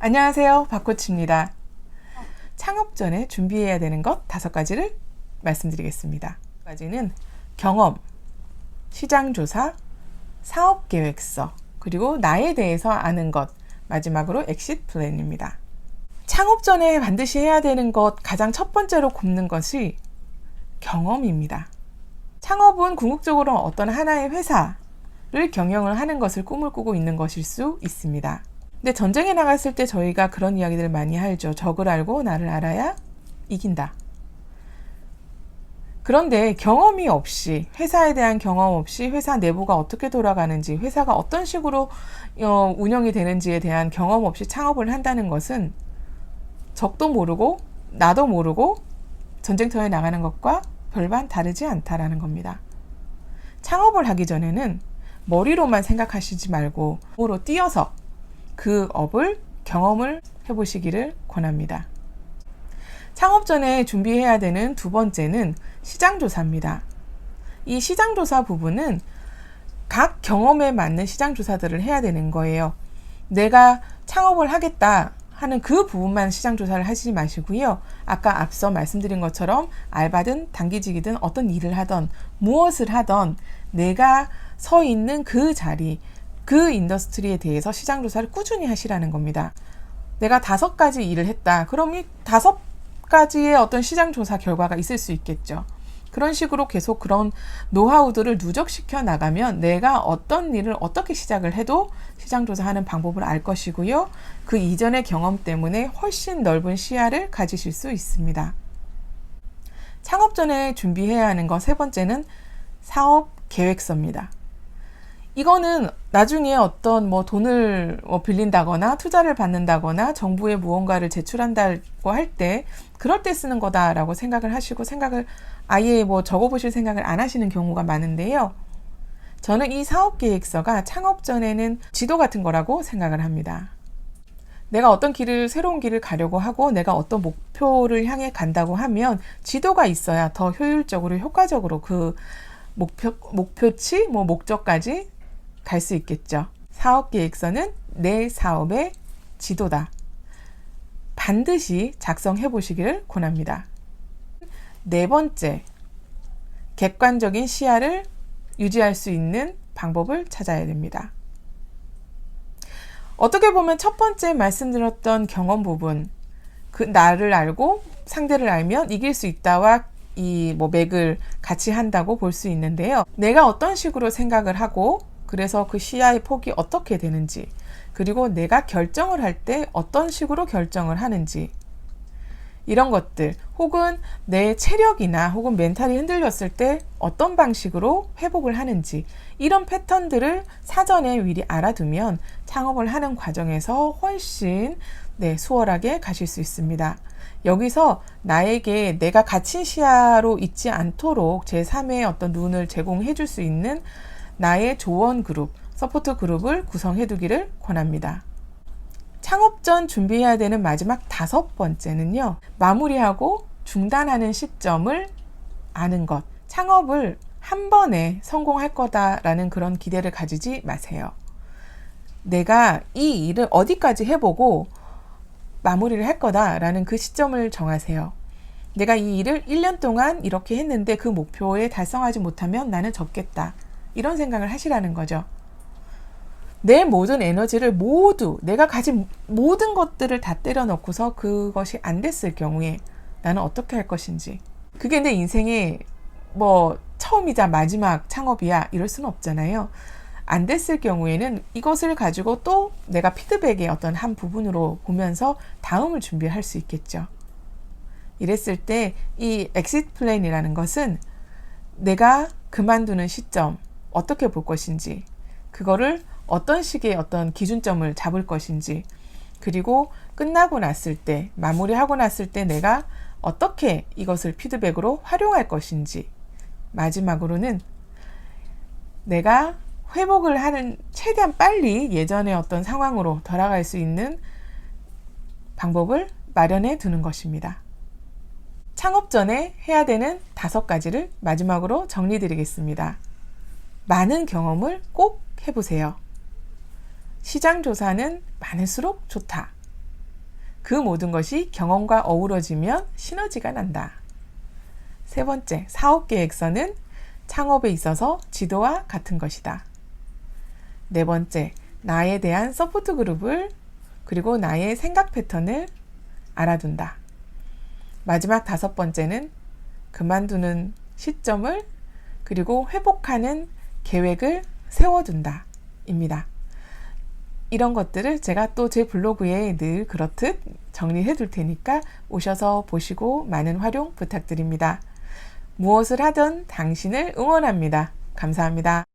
안녕하세요, 박코치입니다. 창업 전에 준비해야 되는 것 5가지를 말씀드리겠습니다. 5가지는 경험, 시장조사, 사업계획서, 그리고 나에 대해서 아는 것, 마지막으로 엑시트 플랜입니다. 창업 전에 반드시 해야 되는 것 가장 첫 번째로 꼽는 것이 경험입니다. 창업은 궁극적으로 어떤 하나의 회사를 경영을 하는 것을 꿈을 꾸고 있는 것일 수 있습니다. 근데 전쟁에 나갔을 때 저희가 그런 이야기들을 많이 하죠. 적을 알고 나를 알아야 이긴다. 그런데 경험이 없이, 회사에 대한 경험 없이 회사 내부가 어떻게 돌아가는지, 회사가 어떤 식으로 운영이 되는지에 대한 경험 없이 창업을 한다는 것은 적도 모르고 나도 모르고 전쟁터에 나가는 것과 별반 다르지 않다라는 겁니다. 창업을 하기 전에는 머리로만 생각하시지 말고 몸으로 뛰어서 그 업을 경험을 해보시기를 권합니다. 창업 전에 준비해야 되는 2번째는 시장조사입니다. 이 시장조사 부분은 각 경험에 맞는 시장조사들을 해야 되는 거예요. 내가 창업을 하겠다 하는 그 부분만 시장조사를 하시지 마시고요. 아까 앞서 말씀드린 것처럼 알바든 단기직이든 어떤 일을 하던 무엇을 하던 내가 서 있는 그 자리, 그 인더스트리에 대해서 시장조사를 꾸준히 하시라는 겁니다. 내가 5가지 일을 했다. 그럼 이 5가지의 어떤 시장조사 결과가 있을 수 있겠죠. 그런 식으로 계속 그런 노하우들을 누적시켜 나가면 내가 어떤 일을 어떻게 시작을 해도 시장조사하는 방법을 알 것이고요. 그 이전의 경험 때문에 훨씬 넓은 시야를 가지실 수 있습니다. 창업 전에 준비해야 하는 것 3번째는 사업 계획서입니다. 이거는 나중에 어떤 돈을 빌린다거나 투자를 받는다거나 정부에 무언가를 제출한다고 할 때 그럴 때 쓰는 거다라고 생각을 하시고 생각을 아예 적어보실 생각을 안 하시는 경우가 많은데요. 저는 이 사업계획서가 창업 전에는 지도 같은 거라고 생각을 합니다. 내가 어떤 새로운 길을 가려고 하고 내가 어떤 목표를 향해 간다고 하면 지도가 있어야 더 효율적으로 효과적으로 그 목표치, 목적까지 갈 수 있겠죠. 사업계획서는 내 사업의 지도다. 반드시 작성해 보시기를 권합니다. 4번째, 객관적인 시야를 유지할 수 있는 방법을 찾아야 됩니다. 어떻게 보면 첫 번째 말씀드렸던 경험 부분, 그 나를 알고 상대를 알면 이길 수 있다와 이 맥을 같이 한다고 볼 수 있는데요. 내가 어떤 식으로 생각을 하고 그래서 그 시야의 폭이 어떻게 되는지, 그리고 내가 결정을 할 때 어떤 식으로 결정을 하는지, 이런 것들, 혹은 내 체력이나 혹은 멘탈이 흔들렸을 때 어떤 방식으로 회복을 하는지, 이런 패턴들을 사전에 미리 알아두면 창업을 하는 과정에서 훨씬 수월하게 가실 수 있습니다. 여기서 나에게 내가 갇힌 시야로 있지 않도록 제3의 어떤 눈을 제공해 줄 수 있는 나의 조언 그룹, 서포트 그룹을 구성해 두기를 권합니다. 창업 전 준비해야 되는 마지막 5번째는요. 마무리하고 중단하는 시점을 아는 것. 창업을 한 번에 성공할 거다라는 그런 기대를 가지지 마세요. 내가 이 일을 어디까지 해보고 마무리를 할 거다라는 그 시점을 정하세요. 내가 이 일을 1년 동안 이렇게 했는데 그 목표에 달성하지 못하면 나는 접겠다. 이런 생각을 하시라는 거죠. 내 모든 에너지를 모두 내가 가진 모든 것들을 다 때려 넣고서 그것이 안 됐을 경우에 나는 어떻게 할 것인지, 그게 내 인생의 처음이자 마지막 창업이야 이럴 수는 없잖아요. 안 됐을 경우에는 이것을 가지고 또 내가 피드백의 어떤 한 부분으로 보면서 다음을 준비할 수 있겠죠. 이랬을 때 이 엑시트 플랜이라는 것은 내가 그만두는 시점 어떻게 볼 것인지, 그거를 어떤 식의 어떤 기준점을 잡을 것인지, 그리고 끝나고 났을 때, 마무리하고 났을 때 내가 어떻게 이것을 피드백으로 활용할 것인지, 마지막으로는 내가 회복을 하는 최대한 빨리 예전의 어떤 상황으로 돌아갈 수 있는 방법을 마련해 두는 것입니다. 창업 전에 해야 되는 5가지를 마지막으로 정리드리겠습니다. 많은 경험을 꼭 해보세요. 시장 조사는 많을수록 좋다. 그 모든 것이 경험과 어우러지면 시너지가 난다. 세 번째, 사업계획서는 창업에 있어서 지도와 같은 것이다. 네 번째, 나에 대한 서포트 그룹을 그리고 나의 생각 패턴을 알아둔다. 마지막 다섯 번째는 그만두는 시점을 그리고 회복하는 계획을 세워둔다. 입니다. 이런 것들을 제가 또 제 블로그에 늘 그렇듯 정리해 둘 테니까 오셔서 보시고 많은 활용 부탁드립니다. 무엇을 하든 당신을 응원합니다. 감사합니다.